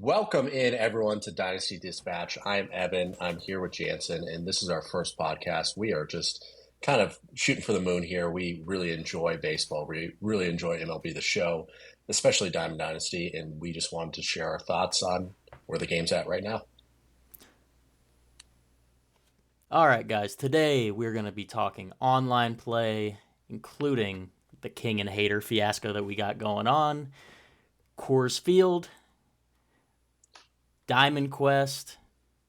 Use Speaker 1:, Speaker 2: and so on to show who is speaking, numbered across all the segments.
Speaker 1: Welcome in, everyone, to Dynasty Dispatch. I'm Evan. I'm here with Jansen, and this is our first podcast. We are just kind of shooting for the moon here. We really enjoy baseball. We really enjoy MLB The Show, especially Diamond Dynasty, and we just wanted to share our thoughts on where the game's at right now.
Speaker 2: All right, guys. Today we're going to be talking online play, including the King and Hater fiasco that we got going on, Coors Field, Diamond Quest,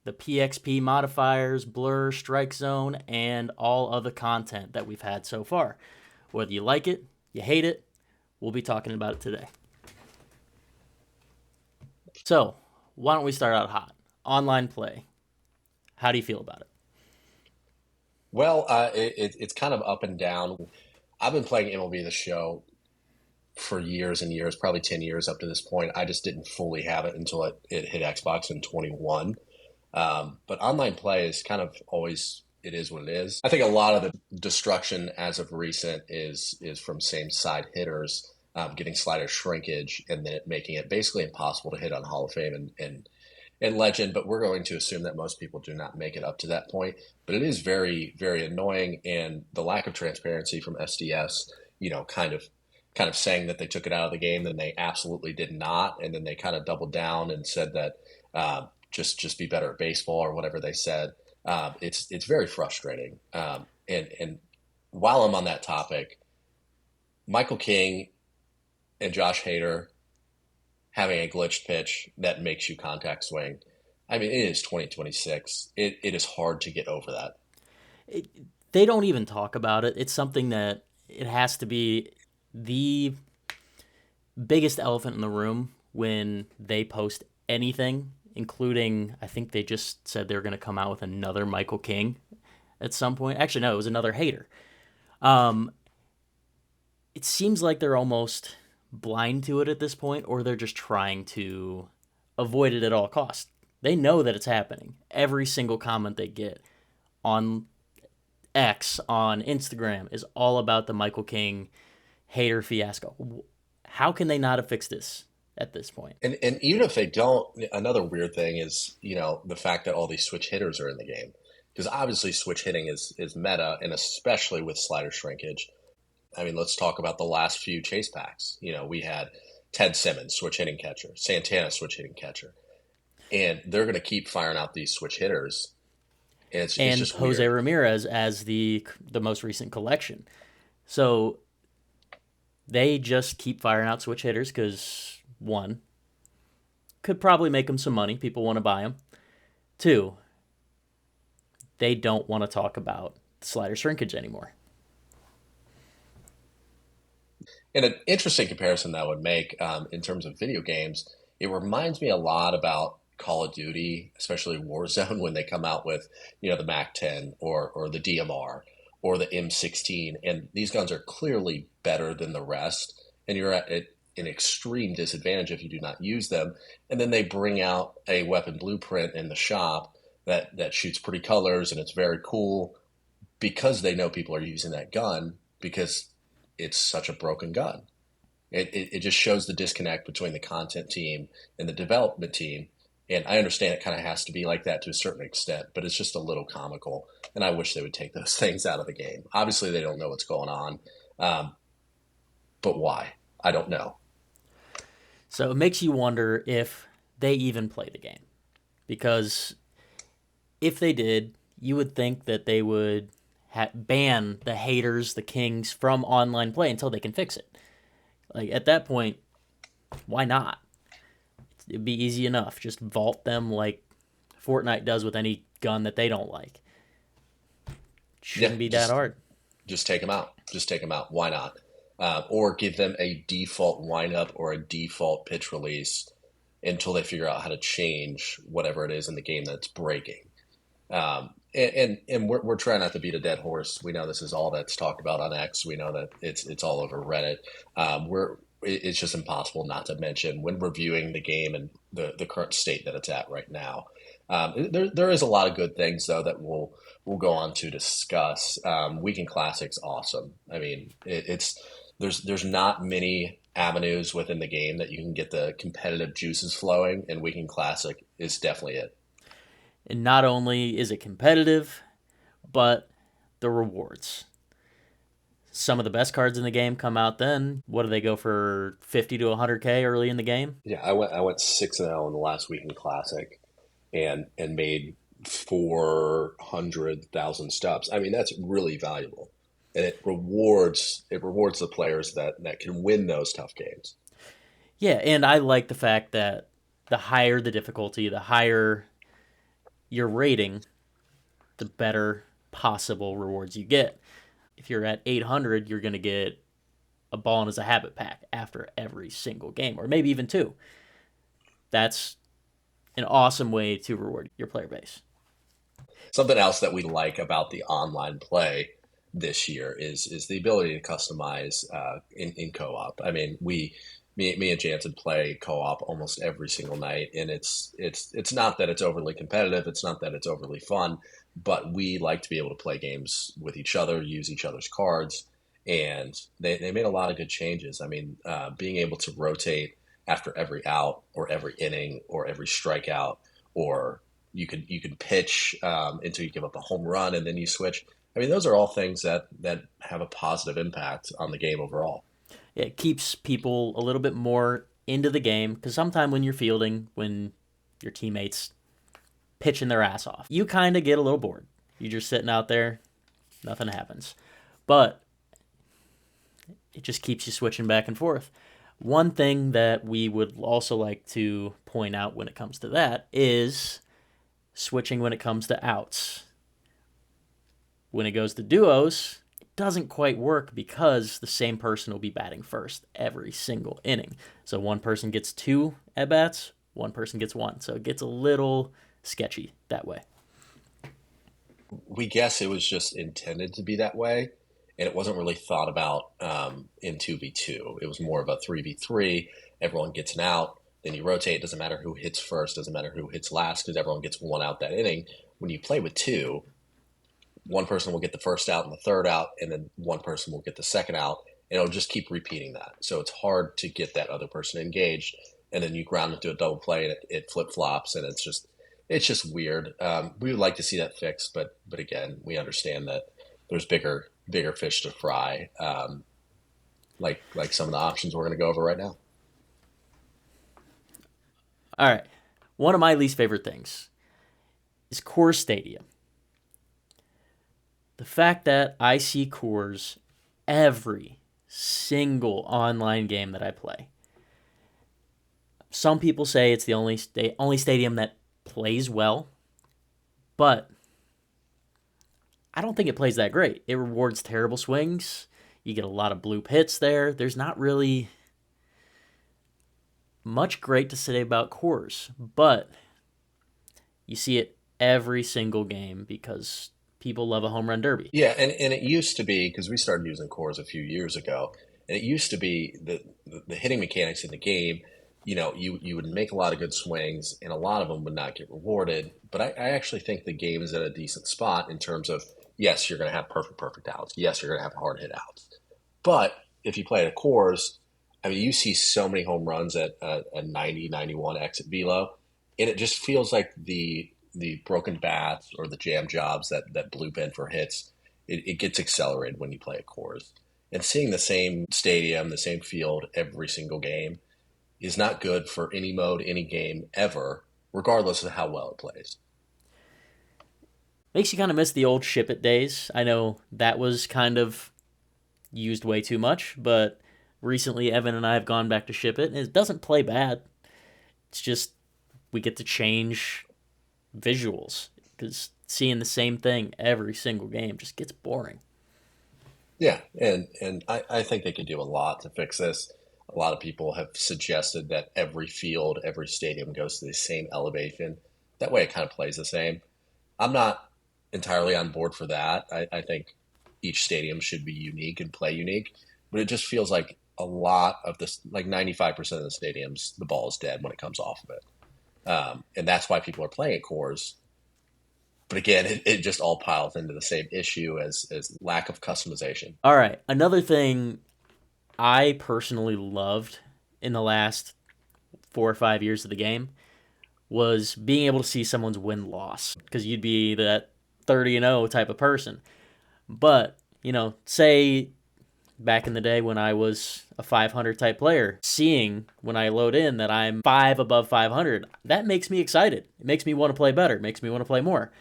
Speaker 2: the PXP modifiers, Blur, Strike Zone, and all other content that we've had so far. Whether you like it, you hate it, we'll be talking about it today. So, why don't we start out hot? Online play. How do you feel about it?
Speaker 1: Well, it's kind of up and down. I've been playing MLB The Show for years and years, probably 10 years up to this point. I just didn't fully have it until it hit Xbox in 21. But online play is kind of always, it is what it is. I think a lot of the destruction as of recent is from same side hitters getting slider shrinkage and then making it basically impossible to hit on Hall of Fame and legend. But we're going to assume that most people do not make it up to that point. But it is very, very annoying. And the lack of transparency from SDS, kind of saying that they took it out of the game, then they absolutely did not, and then they kind of doubled down and said that just be better at baseball or whatever they said. It's very frustrating. And while I'm on that topic, Michael King and Josh Hader having a glitched pitch that makes you contact swing. I mean, it is 2026. It is hard to get over that.
Speaker 2: They don't even talk about it. It's something that it has to be the biggest elephant in the room when they post anything, including, I think they just said they're going to come out with another Michael King at some point. Actually, no, it was another Hater. It seems like they're almost blind to it at this point, or they're just trying to avoid it at all costs. They know that it's happening. Every single comment they get on X, on Instagram, is all about the Michael King Hater fiasco. How can they not have fixed this at this point?
Speaker 1: And even if they don't, another weird thing is, the fact that all these switch hitters are in the game. Because obviously switch hitting is meta, and especially with slider shrinkage. I mean, let's talk about the last few chase packs. We had Ted Simmons, switch hitting catcher, Santana, switch hitting catcher. And they're going to keep firing out these switch hitters. And it's just
Speaker 2: Jose
Speaker 1: weird.
Speaker 2: Ramirez as the most recent collection. So they just keep firing out switch hitters because, one, could probably make them some money. People want to buy them. Two, they don't want to talk about slider shrinkage anymore.
Speaker 1: And an interesting comparison that I would make in terms of video games, it reminds me a lot about Call of Duty, especially Warzone, when they come out with, the MAC-10 or the DMR or the M16. And these guns are clearly better than the rest. And you're at an extreme disadvantage if you do not use them. And then they bring out a weapon blueprint in the shop that shoots pretty colors and it's very cool because they know people are using that gun because it's such a broken gun. It just shows the disconnect between the content team and the development team. And I understand it kind of has to be like that to a certain extent, but it's just a little comical. And I wish they would take those things out of the game. Obviously, they don't know what's going on. But why? I don't know.
Speaker 2: So it makes you wonder if they even play the game. Because if they did, you would think that they would ban the haters, the kings, from online play until they can fix it. Like, at that point, why not? It'd be easy enough. Just vault them like Fortnite does with any gun that they don't like. Shouldn't be that hard.
Speaker 1: Just take them out. Just take them out. Why not? Or give them a default lineup or a default pitch release until they figure out how to change whatever it is in the game that's breaking. And we're trying not to beat a dead horse. We know this is all that's talked about on X. We know that it's all over Reddit. It's just impossible not to mention when reviewing the game and the current state that it's at right now. There is a lot of good things though that we'll go on to discuss. Weekend Classic's awesome. I mean, there's not many avenues within the game that you can get the competitive juices flowing, and Weekend Classic is definitely it.
Speaker 2: And not only is it competitive, but the rewards. Some of the best cards in the game come out then. What do they go for, 50 to 100K early in the game?
Speaker 1: Yeah, I went 6-0 in the last Weekend Classic, and made 400,000 stubs. I mean, that's really valuable, and it rewards the players that can win those tough games.
Speaker 2: Yeah, and I like the fact that the higher the difficulty, the higher your rating, the better possible rewards you get. If you're at 800, you're going to get a ball as a habit pack after every single game, or maybe even two. That's an awesome way to reward your player base.
Speaker 1: Something else that we like about the online play this year is the ability to customize in co-op. I mean, me and Jansen play co-op almost every single night, and it's not that it's overly competitive, it's not that it's overly fun, but we like to be able to play games with each other, use each other's cards, and they made a lot of good changes. I mean, being able to rotate after every out or every inning or every strikeout, or you can pitch until you give up a home run and then you switch. I mean, those are all things that have a positive impact on the game overall.
Speaker 2: It keeps people a little bit more into the game because sometimes when you're fielding, when your teammates pitching their ass off, you kind of get a little bored. You're just sitting out there, nothing happens. But it just keeps you switching back and forth. One thing that we would also like to point out when it comes to that is switching when it comes to outs. When it goes to duos, it doesn't quite work because the same person will be batting first every single inning. So one person gets two at bats, one person gets one. So it gets a little sketchy that way.
Speaker 1: We guess it was just intended to be that way, and it wasn't really thought about in 2v2. It was more of a 3v3. Everyone gets an out, then you rotate. It doesn't matter who hits first, doesn't matter who hits last, because everyone gets one out that inning. When you play with two, one person will get the first out and the third out, and then one person will get the second out, and it'll just keep repeating that. So it's hard to get that other person engaged, and then you ground into a double play, and it flip flops, and it's just weird. We would like to see that fixed, but again, we understand that there's bigger fish to fry, like some of the options we're going to go over right now.
Speaker 2: All right. One of my least favorite things is Coors Stadium. The fact that I see Coors every single online game that I play. Some people say it's the only stadium that plays well, but I don't think it plays that great. It rewards terrible swings. You get a lot of bloop hits there. There's not really much great to say about Coors, but you see it every single game because people love a home run derby.
Speaker 1: Yeah, and it used to be because we started using cores a few years ago, and it used to be the hitting mechanics in the game. You would make a lot of good swings, and a lot of them would not get rewarded. But I actually think the game is at a decent spot in terms of yes, you're going to have perfect outs. Yes, you're going to have hard hit outs. But if you play at a cores, I mean, you see so many home runs at a 90, 91 exit velo, and it just feels like the broken bats or the jam jobs that bloop in for hits. It gets accelerated when you play at cores. And seeing the same stadium, the same field every single game is not good for any mode, any game ever, regardless of how well it plays.
Speaker 2: Makes you kind of miss the old ship it days. I know that was kind of used way too much, but recently Evan and I have gone back to ship it, and it doesn't play bad. It's just we get to change visuals because seeing the same thing every single game just gets boring.
Speaker 1: Yeah, and I think they could do a lot to fix this. A lot of people have suggested that every field, every stadium goes to the same elevation. That way it kind of plays the same. I'm not entirely on board for that. I think each stadium should be unique and play unique, but it just feels like a lot of this, like 95% of the stadiums, the ball is dead when it comes off of it. And that's why people are playing at cores. But again, it just all piles into the same issue as lack of customization.
Speaker 2: All right, another thing I personally loved in the last 4 or 5 years of the game was being able to see someone's win loss because you'd be that 30-0 type of person. But, say back in the day when I was a 500 type player, seeing when I load in that I'm five above 500, that makes me excited. It makes me want to play better. It makes me want to play more.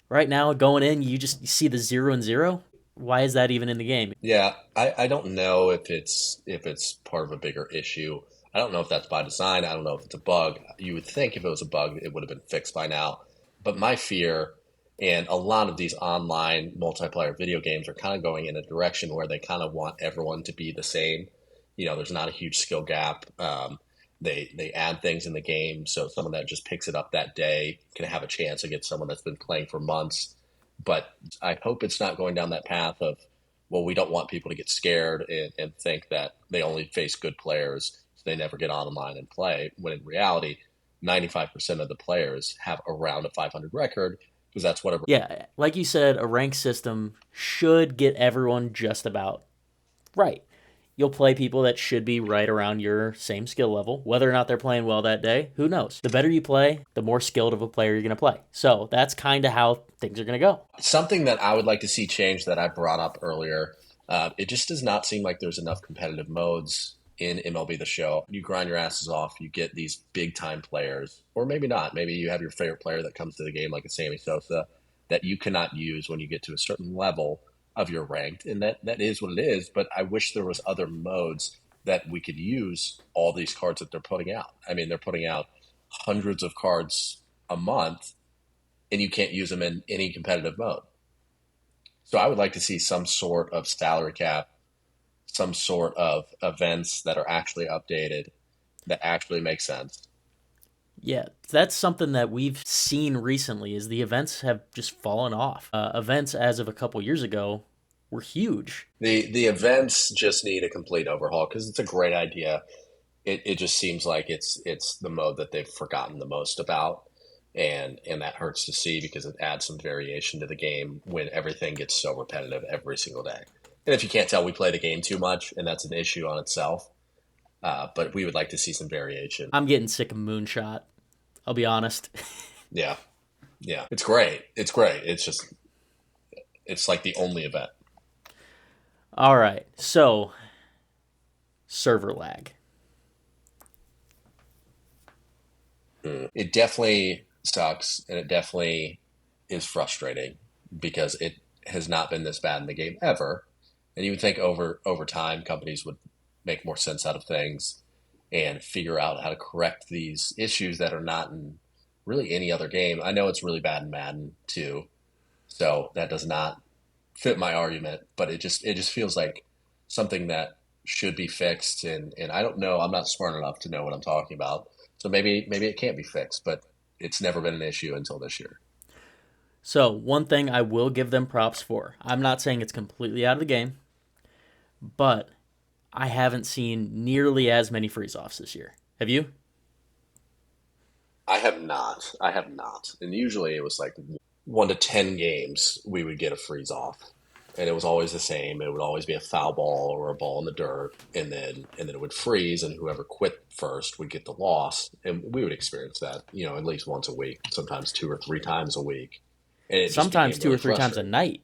Speaker 2: Right now, going in, you just see the 0-0. Why is that even in the game?
Speaker 1: Yeah, I don't know if it's part of a bigger issue. I don't know if that's by design. I don't know if it's a bug. You would think if it was a bug, it would have been fixed by now. But my fear, and a lot of these online multiplayer video games are kind of going in a direction where they kind of want everyone to be the same. There's not a huge skill gap. They add things in the game, so someone that just picks it up that day can have a chance against someone that's been playing for months. But I hope it's not going down that path of, well, we don't want people to get scared and think that they only face good players, so they never get online and play. When in reality, 95% of the players have around a 500 record because that's what.
Speaker 2: Yeah, like you said, a rank system should get everyone just about right. You'll play people that should be right around your same skill level. Whether or not they're playing well that day, who knows? The better you play, the more skilled of a player you're going to play. So that's kind of how things are going to go.
Speaker 1: Something that I would like to see change that I brought up earlier, it just does not seem like there's enough competitive modes in MLB The Show. You grind your asses off, you get these big time players, or maybe not. Maybe you have your favorite player that comes to the game, like a Sammy Sosa, that you cannot use when you get to a certain level of your ranked, and that is what it is. But I wish there was other modes that we could use all these cards that they're putting out. I mean, they're putting out hundreds of cards a month, and you can't use them in any competitive mode. So I would like to see some sort of salary cap, some sort of events that are actually updated, that actually make sense.
Speaker 2: Yeah, that's something that we've seen recently is the events have just fallen off. Events as of a couple years ago were huge.
Speaker 1: The events just need a complete overhaul because it's a great idea. It just seems like it's the mode that they've forgotten the most about, and that hurts to see because it adds some variation to the game when everything gets so repetitive every single day. And if you can't tell, we play the game too much, and that's an issue on itself. But we would like to see some variation.
Speaker 2: I'm getting sick of Moonshot. I'll be honest.
Speaker 1: Yeah, yeah, it's great. It's great. It's just it's like the only event.
Speaker 2: All right, so server lag.
Speaker 1: It definitely sucks, and it definitely is frustrating because it has not been this bad in the game ever. And you would think over time companies would make more sense out of things and figure out how to correct these issues that are not in really any other game. I know it's really bad in Madden too, so that does not fit my argument, but it just feels like something that should be fixed, and I don't know, I'm not smart enough to know what I'm talking about. So maybe it can't be fixed, but it's never been an issue until this year.
Speaker 2: So, one thing I will give them props for. I'm not saying it's completely out of the game, but I haven't seen nearly as many freeze offs this year. Have you?
Speaker 1: I have not. I have not. And usually it was like 1 to 10 games we would get a freeze off. And it was always the same. It would always be a foul ball or a ball in the dirt, and then it would freeze, and whoever quit first would get the loss. And we would experience that, at least once a week, sometimes 2 or 3 times a week. And it just
Speaker 2: Sometimes
Speaker 1: became
Speaker 2: two or
Speaker 1: really
Speaker 2: three times a
Speaker 1: frustrating.
Speaker 2: night.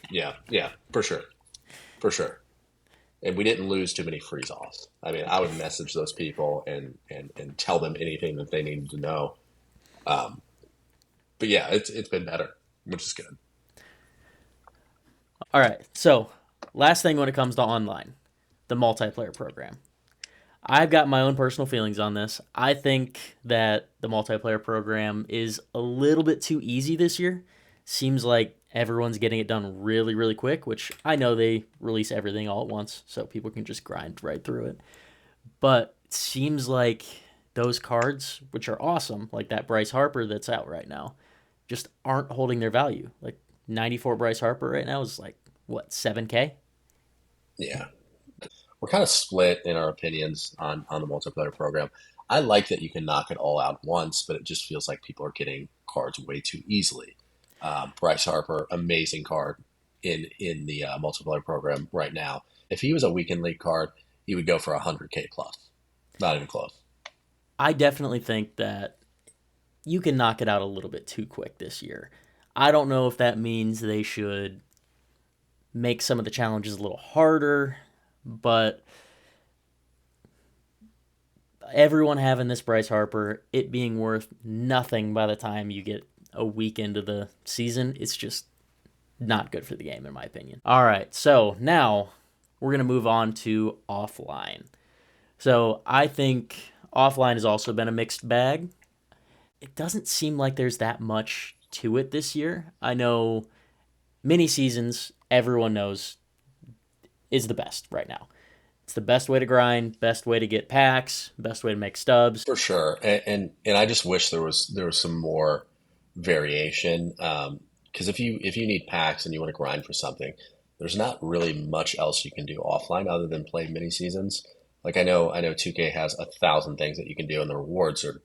Speaker 1: Yeah, yeah, for sure. For sure. And we didn't lose too many freeze offs. I mean, I would message those people and tell them anything that they needed to know. Um, but yeah, it's been better, which is good.
Speaker 2: All right, so last thing when it comes to online, the multiplayer program. I've got my own personal feelings on this. I think that the multiplayer program is a little bit too easy this year. Seems like everyone's getting it done really, really quick, which I know they release everything all at once, so people can just grind right through it. But it seems like those cards, which are awesome, like that Bryce Harper that's out right now, just aren't holding their value. Like 94 Bryce Harper right now is like, what, 7K?
Speaker 1: Yeah. We're kind of split in our opinions on the multiplayer program. I like that you can knock it all out once, but it just feels like people are getting cards way too easily. Bryce Harper, amazing card in the multiplayer program right now. If he was a weekend league card, he would go for 100K plus. Not even close.
Speaker 2: I definitely think that you can knock it out a little bit too quick this year. I don't know if that means they should make some of the challenges a little harder, but everyone having this Bryce Harper, it being worth nothing by the time you get a week into the season, it's just not good for the game, in my opinion. All right, so now we're going to move on to offline. So I think offline has also been a mixed bag. It doesn't seem like there's that much to it this year. I know mini seasons, everyone knows, is the best right now. It's the best way to grind, best way to get packs, best way to make stubs.
Speaker 1: For sure, and I just wish there was some more variation. Because if you need packs and you want to grind for something, there's not really much else you can do offline other than play mini seasons. Like I know 2K has 1,000 things that you can do, and the rewards are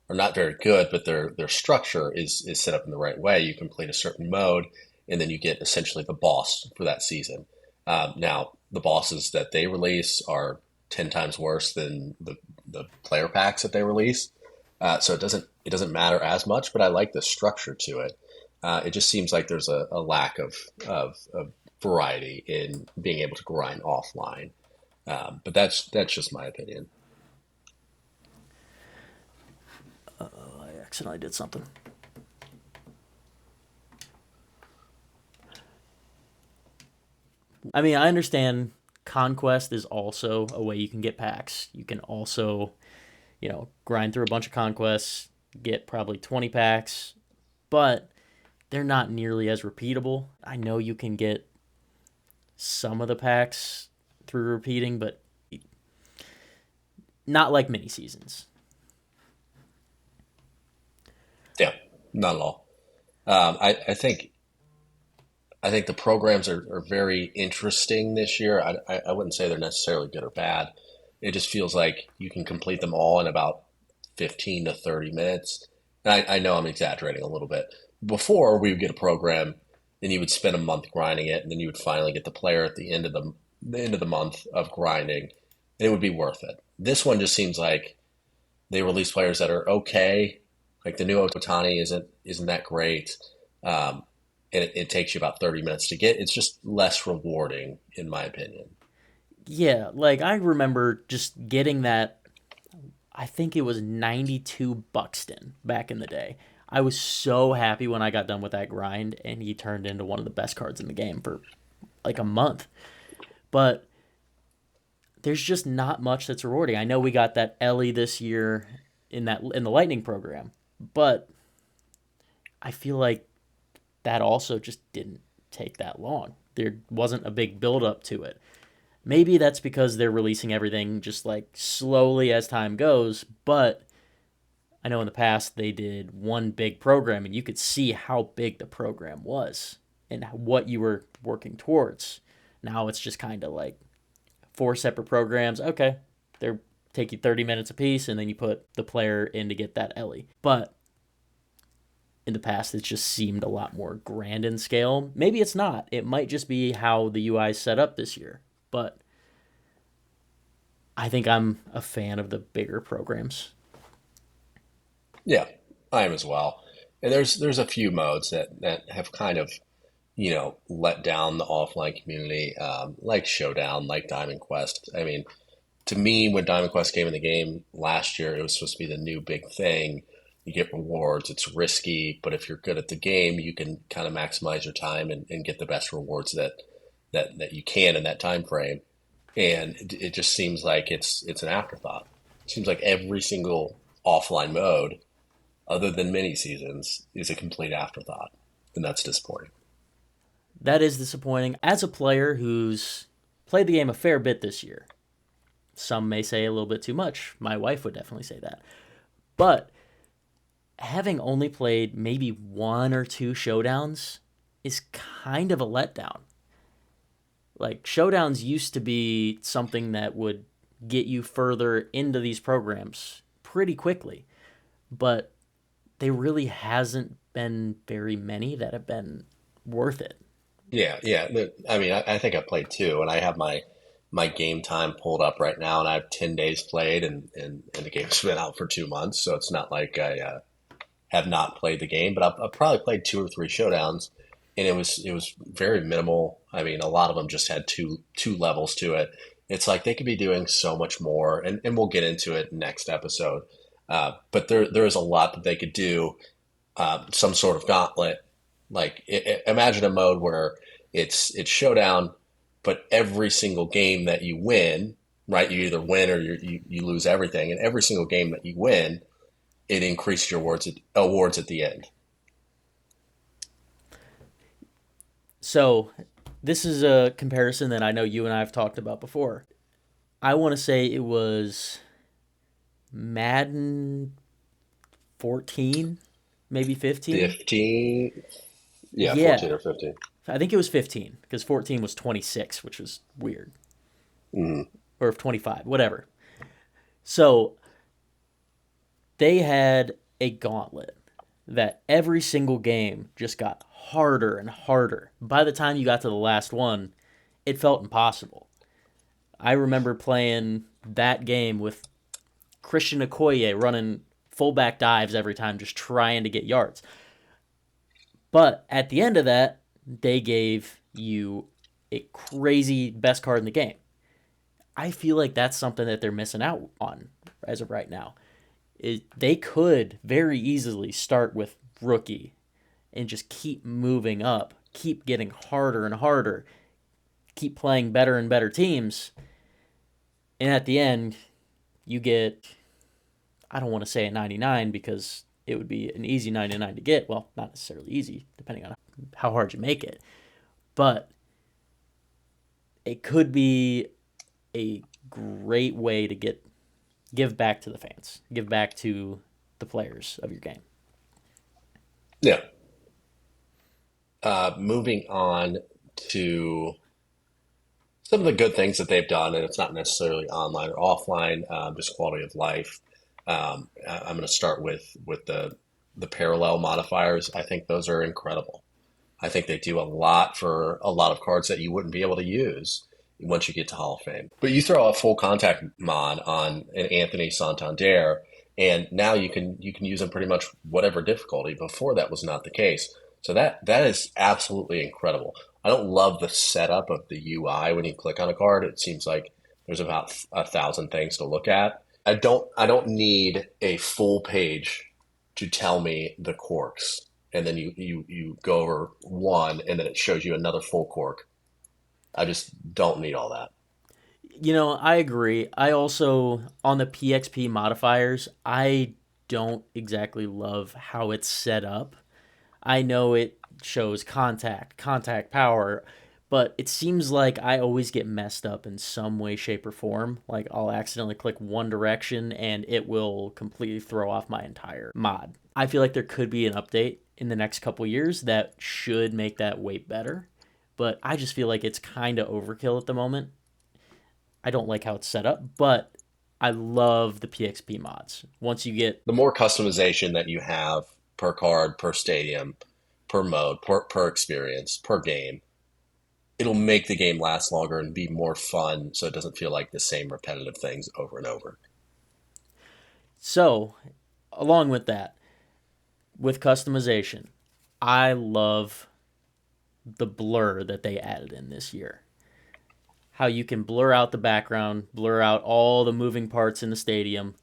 Speaker 1: not very good, but their structure is set up in the right way. You complete a certain mode, and then you get essentially the boss for that season. Now, the bosses that they release are 10 times worse than the player packs that they release. So it doesn't matter as much, but I like the structure to it. It just seems like there's a lack of variety in being able to grind offline. But that's just my opinion.
Speaker 2: I accidentally did something. I mean, I understand Conquest is also a way you can get packs. You can also, grind through a bunch of conquests, get probably 20 packs, but they're not nearly as repeatable. I know you can get some of the packs through repeating, but not like mini seasons.
Speaker 1: Yeah, not at all. I think the programs are very interesting this year. I wouldn't say they're necessarily good or bad. It just feels like you can complete them all in about 15 to 30 minutes. And I know I'm exaggerating a little bit. Before, we would get a program, and you would spend a month grinding it, and then you would finally get the player at the end of the month of grinding, and it would be worth it. This one just seems like they release players that are okay. Like the new Otani isn't that great. And it takes you about 30 minutes to get. It's just less rewarding, in my opinion.
Speaker 2: Yeah, like I remember just getting that. I think it was 92 Buxton back in the day. I was so happy when I got done with that grind, and he turned into one of the best cards in the game for like a month. But there's just not much that's rewarding. I know we got that Ellie this year in the Lightning program, but I feel like that also just didn't take that long. There wasn't a big build up to it. Maybe that's because they're releasing everything just like slowly as time goes, but I know in the past they did one big program and you could see how big the program was and what you were working towards. Now it's just kind of like four separate programs. Okay, they're take you 30 minutes apiece and then you put the player in to get that Ellie. But in the past, it's just seemed a lot more grand in scale. Maybe it's not. It might just be how the UI is set up this year. But I think I'm a fan of the bigger programs.
Speaker 1: Yeah, I am as well. And there's a few modes that have kind of let down the offline community, like Showdown, like Diamond Quest. I mean, to me, when Diamond Quest came in the game last year, it was supposed to be the new big thing. You get rewards. It's risky, but if you're good at the game, you can kind of maximize your time and get the best rewards that you can in that time frame. And it just seems like it's an afterthought. It seems like every single offline mode, other than mini seasons, is a complete afterthought, and that's disappointing.
Speaker 2: That is disappointing. As a player who's played the game a fair bit this year, some may say a little bit too much. My wife would definitely say that. But having only played maybe one or two showdowns is kind of a letdown. Like, showdowns used to be something that would get you further into these programs pretty quickly, but there really hasn't been very many that have been worth it.
Speaker 1: Yeah, yeah. I mean, I think I played two, and I have my game time pulled up right now, and I have 10 days played, and the game's been out for 2 months, so it's not like I have not played the game, but I've probably played two or three showdowns, and it was very minimal. I mean, a lot of them just had two levels to it. It's like they could be doing so much more, and we'll get into it next episode. But there is a lot that they could do. Some sort of gauntlet, like imagine a mode where it's showdown, but every single game that you win, right? You either win or you lose everything, and every single game that you win it increased your awards at the end.
Speaker 2: So this is a comparison that I know you and I have talked about before. I want to say it was Madden 14, maybe 15.
Speaker 1: 15, yeah, 14
Speaker 2: Yeah,
Speaker 1: or 15.
Speaker 2: I think it was 15 because 14 was 26, which was weird,
Speaker 1: Mm.
Speaker 2: or 25, whatever. So they had a gauntlet that every single game just got harder and harder. By the time you got to the last one, it felt impossible. I remember playing that game with Christian Okoye running fullback dives every time, just trying to get yards. But at the end of that, they gave you a crazy best card in the game. I feel like that's something that they're missing out on as of right now. They could very easily start with rookie and just keep moving up, keep getting harder and harder, keep playing better and better teams. And at the end, you get, I don't want to say a 99 because it would be an easy 99 to get. Well, not necessarily easy, depending on how hard you make it. But it could be a great way to give back to the fans, give back to the players of your game.
Speaker 1: Yeah. Moving on to some of the good things that they've done, and it's not necessarily online or offline, just quality of life. I'm going to start with the parallel modifiers. I think those are incredible. I think they do a lot for a lot of cards that you wouldn't be able to use once you get to Hall of Fame. But you throw a full contact mod on an Anthony Santander, and now you can use them pretty much whatever difficulty. Before that was not the case. So that is absolutely incredible. I don't love the setup of the UI when you click on a card. It seems like there's about 1,000 things to look at. I don't need a full page to tell me the corks. And then you go over one and then it shows you another full cork. I just don't need all that.
Speaker 2: I agree. I also, on the PXP modifiers, I don't exactly love how it's set up. I know it shows contact power, but it seems like I always get messed up in some way, shape, or form. Like I'll accidentally click one direction and it will completely throw off my entire mod. I feel like there could be an update in the next couple years that should make that way better, but I just feel like it's kind of overkill at the moment. I don't like how it's set up, but I love the PXP mods. Once you get,
Speaker 1: The more customization that you have per card, per stadium, per mode, per experience, per game, it'll make the game last longer and be more fun so it doesn't feel like the same repetitive things over and over.
Speaker 2: so along with that, with customization, I love the blur that they added in this year. How you can blur out the background, blur out all the moving parts in the stadium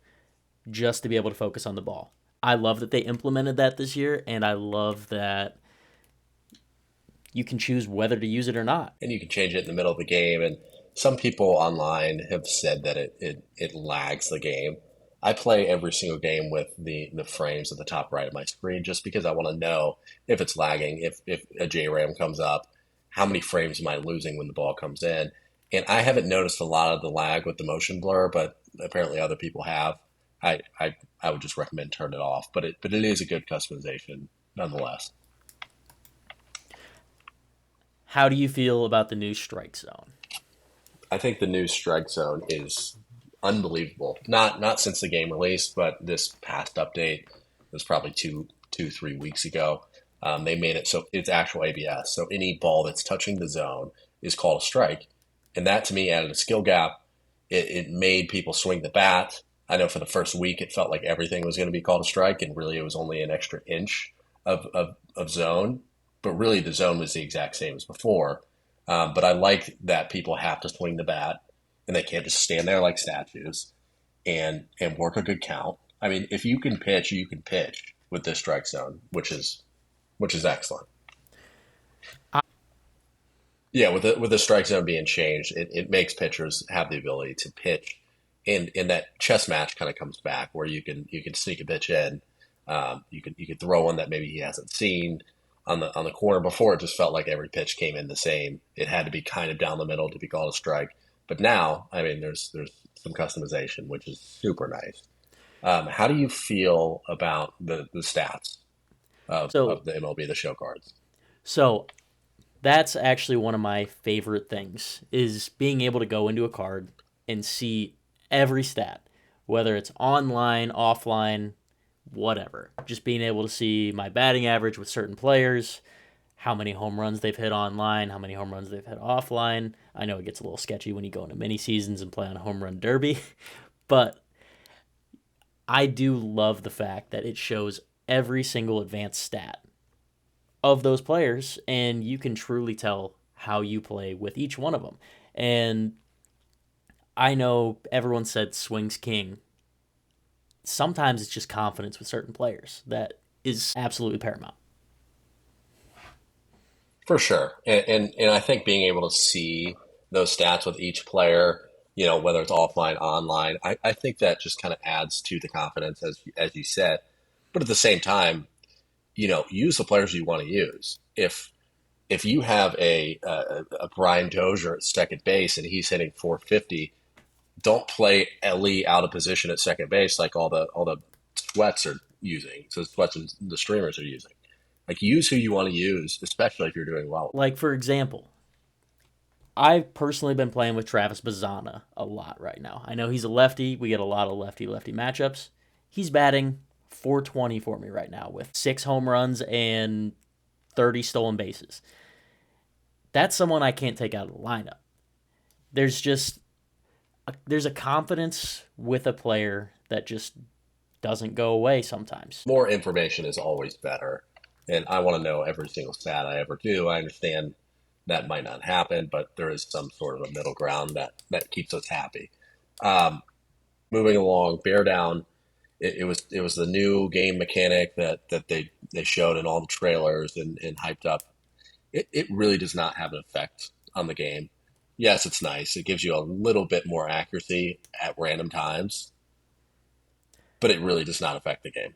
Speaker 2: just to be able to focus on the ball. I love that they implemented that this year, and I love that you can choose whether to use it or not.
Speaker 1: And you can change it in the middle of the game. And some people online have said that it lags the game. I play every single game with the frames at the top right of my screen just because I want to know if it's lagging, if a JRAM comes up, how many frames am I losing when the ball comes in. And I haven't noticed a lot of the lag with the motion blur, but apparently other people have. I would just recommend turn it off, but it is a good customization nonetheless.
Speaker 2: How do you feel about the new strike zone?
Speaker 1: I think the new strike zone is unbelievable. Not since the game released, but this past update was probably 3 weeks ago. They made it so it's actual ABS. So any ball that's touching the zone is called a strike, And that to me added a skill gap. It made people swing the bat. I know for the first week it felt like everything was going to be called a strike, and really it was only an extra inch of zone. But really the zone was the exact same as before. But I like that people have to swing the bat, and they can't just stand there like statues and work a good count. I mean, if you can pitch, you can pitch with this strike zone, which is excellent. Yeah, with the strike zone being changed, it makes pitchers have the ability to pitch, and that chess match kind of comes back where you can sneak a pitch in, you can throw one that maybe he hasn't seen on the corner. Before it just felt like every pitch came in the same. It had to be kind of down the middle to be called a strike. But now, I mean, there's some customization, which is super nice. How do you feel about the stats
Speaker 2: So
Speaker 1: of the MLB the Show cards?
Speaker 2: so that's actually one of my favorite things is being able to go into a card and see every stat, whether it's online, offline, whatever. Just being able to see my batting average with certain players, how many home runs they've hit online, how many home runs they've hit offline. I know it gets a little sketchy when you go into mini seasons and play on home run derby, but I do love the fact that it shows every single advanced stat of those players, and you can truly tell how you play with each one of them. And I know everyone said swings king. Sometimes it's just confidence with certain players that is absolutely paramount.
Speaker 1: For sure, and I think being able to see those stats with each player, whether it's offline, online, I think that just kind of adds to the confidence, as you said. But at the same time, use the players you want to use. If you have a Brian Dozier at second base and he's hitting 450, don't play Ellie out of position at second base like all the sweats are using. So sweats and the streamers are using. Like use who you want to use, especially if you're doing well.
Speaker 2: Like, for example, I've personally been playing with Travis Bazana a lot right now. I know he's a lefty. We get a lot of lefty lefty matchups. He's batting 420 for me right now with 6 home runs and 30 stolen bases. That's someone I can't take out of the lineup. There's just there's a confidence with a player that just doesn't go away sometimes.
Speaker 1: More information is always better. And I want to know every single stat I ever do. I understand that might not happen, but there is some sort of a middle ground that keeps us happy. Um, Moving along, bear down. It was the new game mechanic that they showed in all the trailers and hyped up. It really does not have an effect on the game. Yes, it's nice. It gives you a little bit more accuracy at random times, but it really does not affect the game.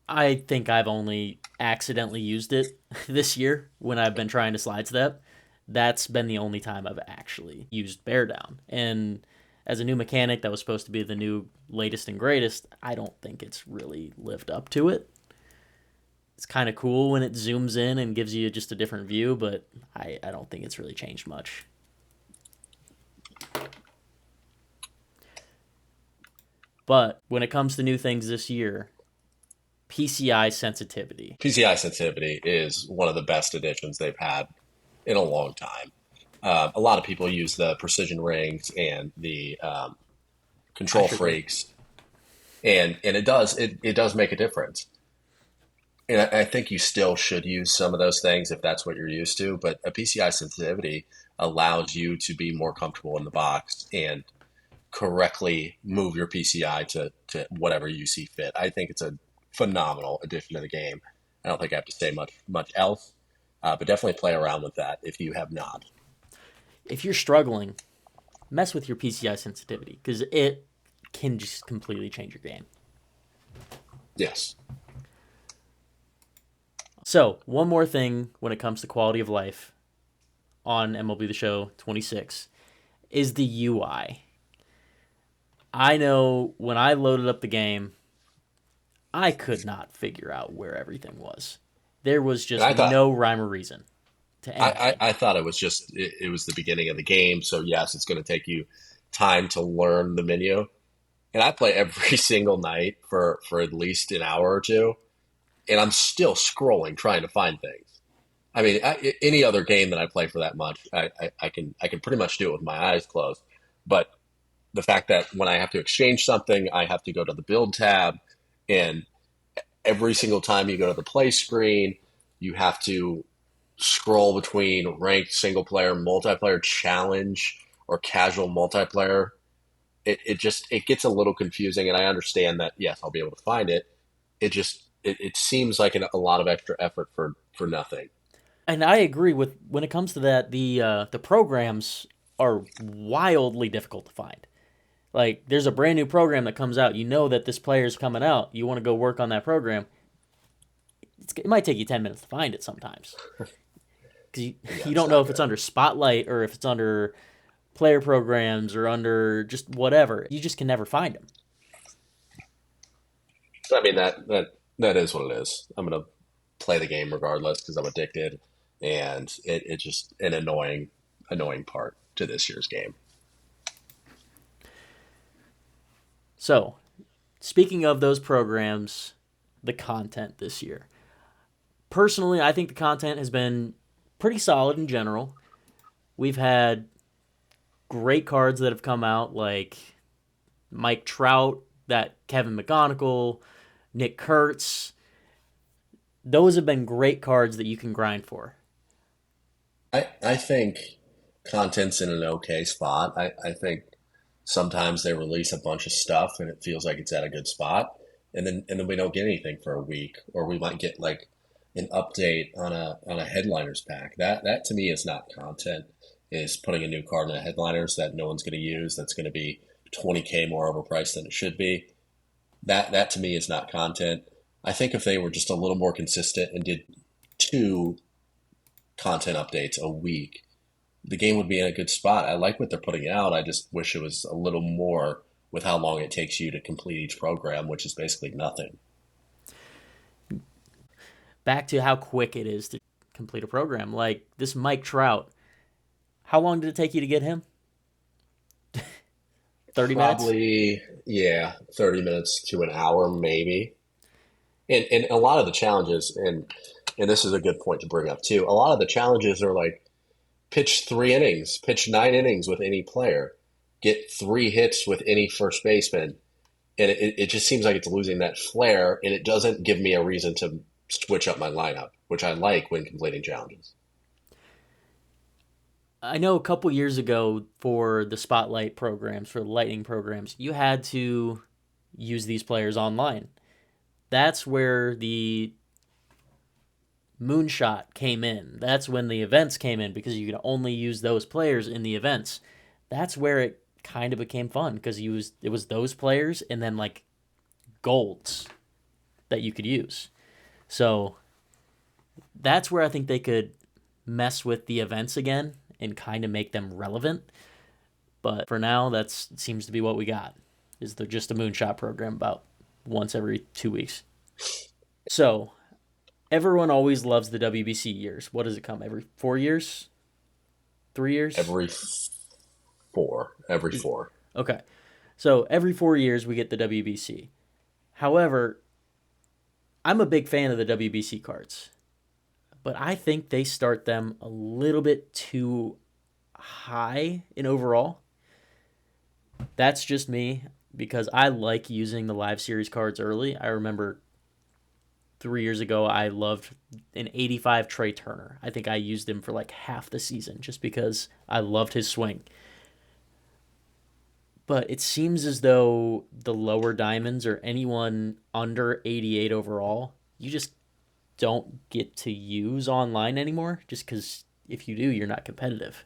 Speaker 2: I think I've only accidentally used it this year when I've been trying to slide step. That's been the only time I've actually used bear down. And as a new mechanic that was supposed to be the new latest and greatest, I don't think it's really lived up to it. It's kind of cool when it zooms in and gives you just a different view, but I don't think it's really changed much. But when it comes to new things this year, PCI sensitivity.
Speaker 1: PCI sensitivity is one of the best additions they've had in a long time. A lot of people use the precision rings and the
Speaker 2: I
Speaker 1: control
Speaker 2: sure do.
Speaker 1: freaks, and it does make a difference. And I think you still should use some of those things if that's what you're used to. But a PCI sensitivity allows you to be more comfortable in the box and correctly move your PCI to whatever you see fit. I think it's a phenomenal addition to the game. I don't think I have to say much else, but definitely play around with that if you have not.
Speaker 2: If you're struggling, mess with your PCI sensitivity because it can just completely change your game.
Speaker 1: Yes.
Speaker 2: So, one more thing when it comes to quality of life on MLB The Show 26 is the UI. I know when I loaded up the game, I could not figure out where everything was. There was
Speaker 1: And
Speaker 2: just
Speaker 1: I thought
Speaker 2: no rhyme or reason to
Speaker 1: I,
Speaker 2: anything.
Speaker 1: I, I thought it was just it was the beginning of the game, so yes, it's going to take you time to learn the menu. And I play every single night for at least an hour or two, and I'm still scrolling trying to find things. I mean, any other game that I play for that much, I can pretty much do it with my eyes closed. But the fact that when I have to exchange something, I have to go to the build tab, and every single time you go to the play screen, you have to scroll between ranked single player, multiplayer, challenge, or casual multiplayer. It just it gets a little confusing, and I understand that. Yes, I'll be able to find it. It seems like a lot of extra effort for nothing.
Speaker 2: And I agree with when it comes to that. The programs are wildly difficult to find. Like there's a brand new program that comes out. You know that this player is coming out. You want to go work on that program. It might take you 10 minutes to find it sometimes because
Speaker 1: Yeah,
Speaker 2: you
Speaker 1: it's
Speaker 2: don't know
Speaker 1: not
Speaker 2: if it's
Speaker 1: good.
Speaker 2: under Spotlight or if it's under player programs or under just whatever. You just can never find them.
Speaker 1: I mean that is what it is. I'm gonna play the game regardless because I'm addicted, and it's just an annoying part to this year's game.
Speaker 2: So, speaking of those programs, the content this year. Personally, I think the content has been pretty solid in general. We've had great cards that have come out, like Mike Trout, that Kevin McGonigal, Nick Kurtz. Those have been great cards that you can grind for.
Speaker 1: I think content's in an okay spot. I think sometimes they release a bunch of stuff and it feels like it's at a good spot, and then we don't get anything for a week, or we might get like an update on a headliners pack. That to me is not content. Is putting a new card in a headliners that no one's going to use. That's going to be 20K more overpriced than it should be. That to me is not content. I think if they were just a little more consistent and did two content updates a week, the game would be in a good spot. I like what they're putting out. I just wish it was a little more with how long it takes you to complete each program, which is basically nothing.
Speaker 2: Back to how quick it is to complete a program. Like this Mike Trout, how long did it take you to get him? 30 minutes?
Speaker 1: Probably, yeah, 30 minutes to an hour, maybe. And a lot of the challenges, and this is a good point to bring up too. A lot of the challenges are like pitch 3 innings, pitch 9 innings with any player, get 3 hits with any first baseman, and it just seems like it's losing that flair, and it doesn't give me a reason to switch up my lineup, which I like when completing challenges.
Speaker 2: I know a couple years ago for the Spotlight programs, for the Lightning programs, you had to use these players online. That's where the moonshot came in. That's when the events came in because you could only use those players in the events. That's where it kind of became fun because it was those players and then like golds that you could use. So that's where I think they could mess with the events again and kind of make them relevant. But for now, that seems to be what we got. Is the just a moonshot program about once every 2 weeks. So everyone always loves the WBC years. What does it come every 4 years? 3 years?
Speaker 1: Every every
Speaker 2: Is
Speaker 1: four.
Speaker 2: okay. So every 4 years we get the WBC. However, I'm a big fan of the WBC cards, but I think they start them a little bit too high in overall. That's just me because I like using the live series cards early. I remember 3 years ago I loved an 85 Trey Turner. I think I used him for like half the season just because I loved his swing. But it seems as though the lower diamonds or anyone under 88 overall, you just don't get to use online anymore just because if you do, you're not competitive.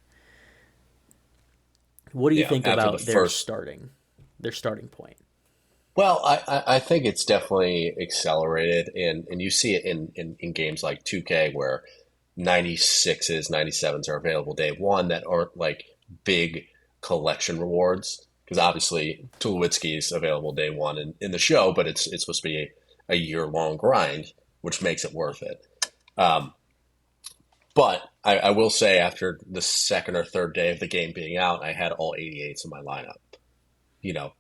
Speaker 2: What do you
Speaker 1: Yeah,
Speaker 2: think
Speaker 1: after the
Speaker 2: about
Speaker 1: first.
Speaker 2: their starting point?
Speaker 1: Well, I think it's definitely accelerated, and you see it in games like 2K where 96s, 97s are available day one that aren't like big collection rewards. Because obviously Tulowitzki is available day one in the show, but it's supposed to be a year long grind, which makes it worth it. Um, but I will say after the second or third day of the game being out, I had all 88s in my lineup. You know,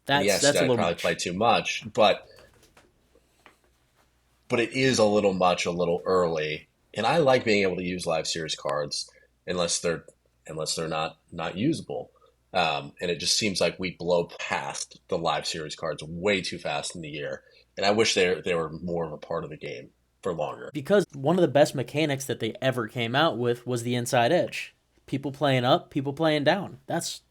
Speaker 1: and yes,
Speaker 2: That's a
Speaker 1: I
Speaker 2: little
Speaker 1: probably
Speaker 2: much.
Speaker 1: played too much, but it is a little much, a little early. And I like being able to use live series cards unless they're not usable. And it just seems like we blow past the live series cards way too fast in the year. And I wish they were more of a part of the game for longer.
Speaker 2: Because one of the best mechanics that they ever came out with was the inside edge. People playing up, people playing down. That's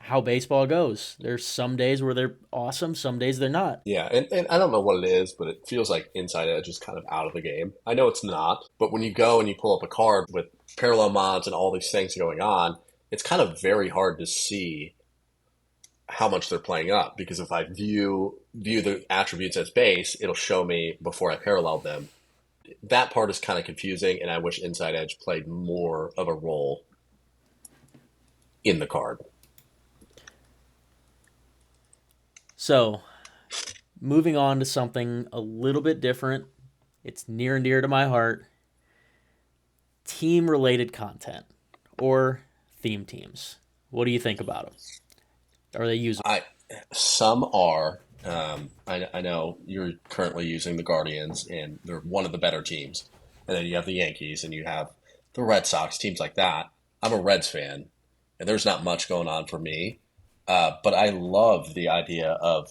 Speaker 2: how baseball goes. There's some days where they're awesome, some days they're not.
Speaker 1: Yeah, and I don't know what it is, but it feels like Inside Edge is kind of out of the game. I know it's not, but when you go and you pull up a card with parallel mods and all these things going on, it's kind of very hard to see how much they're playing up because if I view the attributes as base, it'll show me before I parallel them. That part is kind of confusing, and I wish Inside Edge played more of a role in the card.
Speaker 2: So, moving on to something a little bit different. It's near and dear to my heart. Team related content or theme teams. What do you think about them? Are they usable?
Speaker 1: I Some are. I know you're currently using the Guardians, and they're one of the better teams. And then you have the Yankees, and you have the Red Sox, teams like that. I'm a Reds fan, and there's not much going on for me. But I love the idea of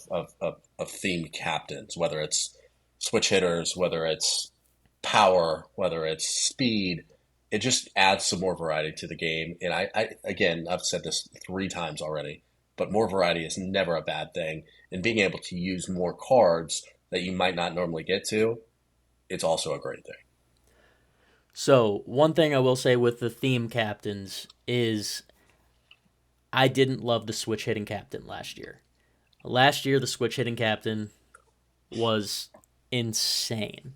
Speaker 1: themed captains, whether it's switch hitters, whether it's power, whether it's speed. It just adds some more variety to the game. And again, I've said this 3 times already, but more variety is never a bad thing. And being able to use more cards that you might not normally get to, it's also a great thing.
Speaker 2: So, one thing I will say with the theme captains is I didn't love the switch hitting captain last year. Last year, the switch hitting captain was insane.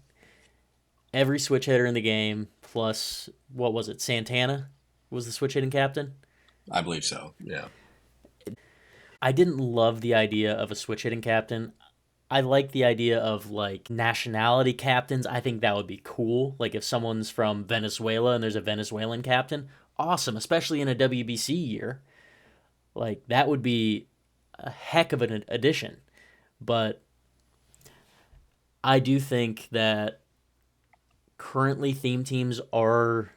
Speaker 2: Every switch hitter in the game, plus, what was it, Santana was the switch hitting captain?
Speaker 1: I believe so. Yeah.
Speaker 2: I didn't love the idea of a switch hitting captain. I like the idea of like nationality captains. I think that would be cool. Like if someone's from Venezuela and there's a Venezuelan captain, awesome, especially in a WBC year. Like that would be a heck of an addition. But I do think that currently theme teams are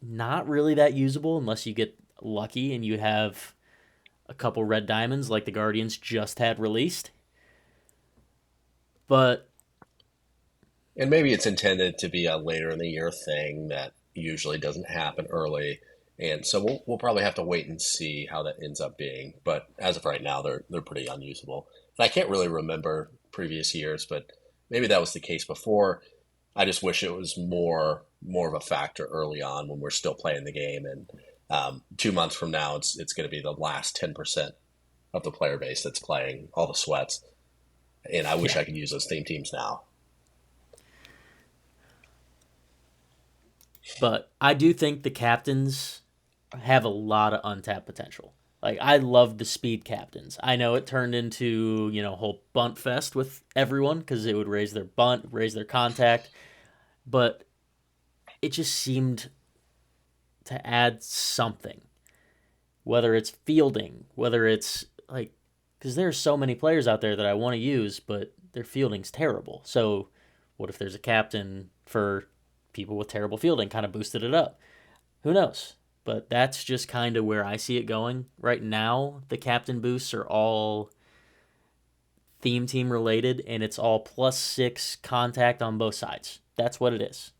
Speaker 2: not really that usable unless you get lucky and you have a couple red diamonds like the Guardians just had released. But
Speaker 1: And maybe it's intended to be a later in the year thing that usually doesn't happen early. And so we'll probably have to wait and see how that ends up being. But as of right now, they're pretty unusable. And I can't really remember previous years, but maybe that was the case before. I just wish it was more of a factor early on when we're still playing the game. And 2 months from now, it's going to be the last 10% of the player base that's playing all the sweats. And I wish
Speaker 2: yeah,
Speaker 1: I could use those theme teams now.
Speaker 2: but I do think the captains have a lot of untapped potential. Like I love the speed captains. I know it turned into, a whole bunt fest with everyone because it would raise their bunt, raise their contact, but it just seemed to add something. Whether it's fielding, whether it's like because there are so many players out there that I want to use, but their fielding's terrible. So, what if there's a captain for people with terrible fielding, kind of boosted it up? Who knows? But that's just kind of where I see it going. Right now, the captain boosts are all theme team related, and it's all +6 contact on both sides. That's what it is.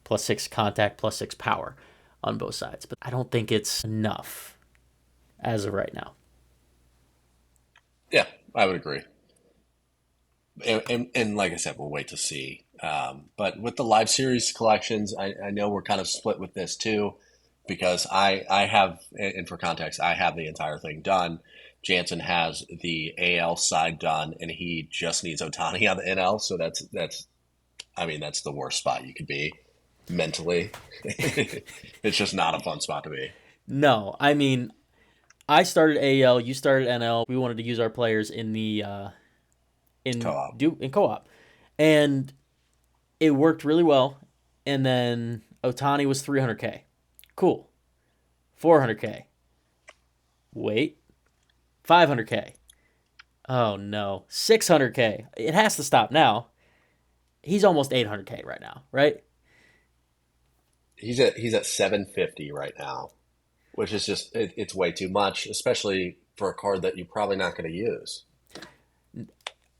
Speaker 2: +6 contact, +6 power on both sides. But I don't think it's enough as of right now.
Speaker 1: Yeah, I would agree. And like I said, we'll wait to see. But with the live series collections, I know we're kind of split with this too, because I have, and for context, I have the entire thing done. Jansen has the AL side done, and he just needs Otani on the NL. So I mean, that's the worst spot you could be mentally. It's just not a fun spot to be.
Speaker 2: No, I mean, I started AL, you started NL. We wanted to use our players in the
Speaker 1: Co-op.
Speaker 2: in co-op, and it worked really well. And then Otani was 300K. Cool. 400K. Wait. 500K. Oh no. 600K. It has to stop now. He's almost 800K right now, right?
Speaker 1: He's at 750 right now, which is just it's way too much, especially for a card that you're probably not going to use.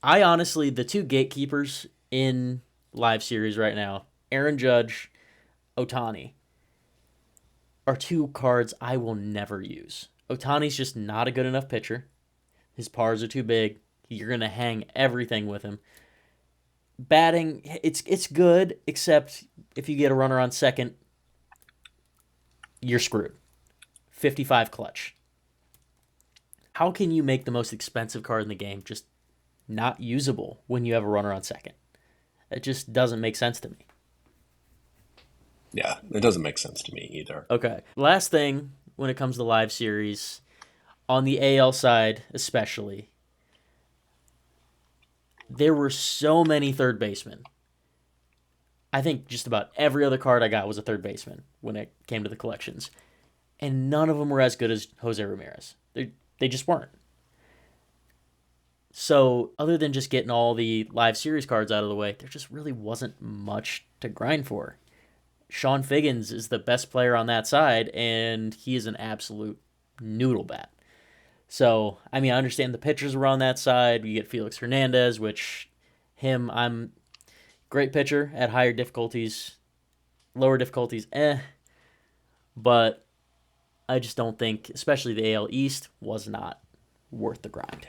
Speaker 2: I honestly, the two gatekeepers in live series right now, Aaron Judge, Otani, are two cards I will never use. Otani's just not a good enough pitcher. His pars are too big. You're gonna hang everything with him. Batting, it's good, except if you get a runner on second, you're screwed. 55 clutch. How can you make the most expensive card in the game just not usable when you have a runner on second? It just doesn't make sense to me.
Speaker 1: Yeah, it doesn't make sense to me either.
Speaker 2: Okay. Last thing when it comes to live series, on the AL side especially, there were so many third basemen. I think just about every other card I got was a third baseman when it came to the collections. And none of them were as good as Jose Ramirez. They just weren't. So, other than just getting all the live series cards out of the way, there just really wasn't much to grind for. Sean Figgins is the best player on that side, and he is an absolute noodle bat. So, I mean, I understand the pitchers were on that side. You get Felix Hernandez, which I'm great pitcher at higher difficulties, lower difficulties, But I just don't think, especially the AL East, was not worth the grind.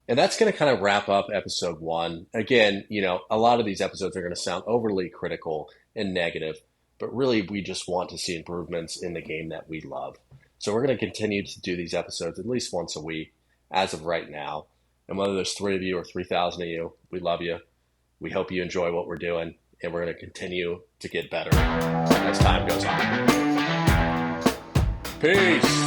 Speaker 1: And that's going to kind of wrap up episode one. Again, a lot of these episodes are going to sound overly critical and negative, but really we just want to see improvements in the game that we love. So we're going to continue to do these episodes at least once a week as of right now. And whether there's 3 of you or 3,000 of you, we love you. We hope you enjoy what we're doing, and we're going to continue to get better as time goes on. Peace.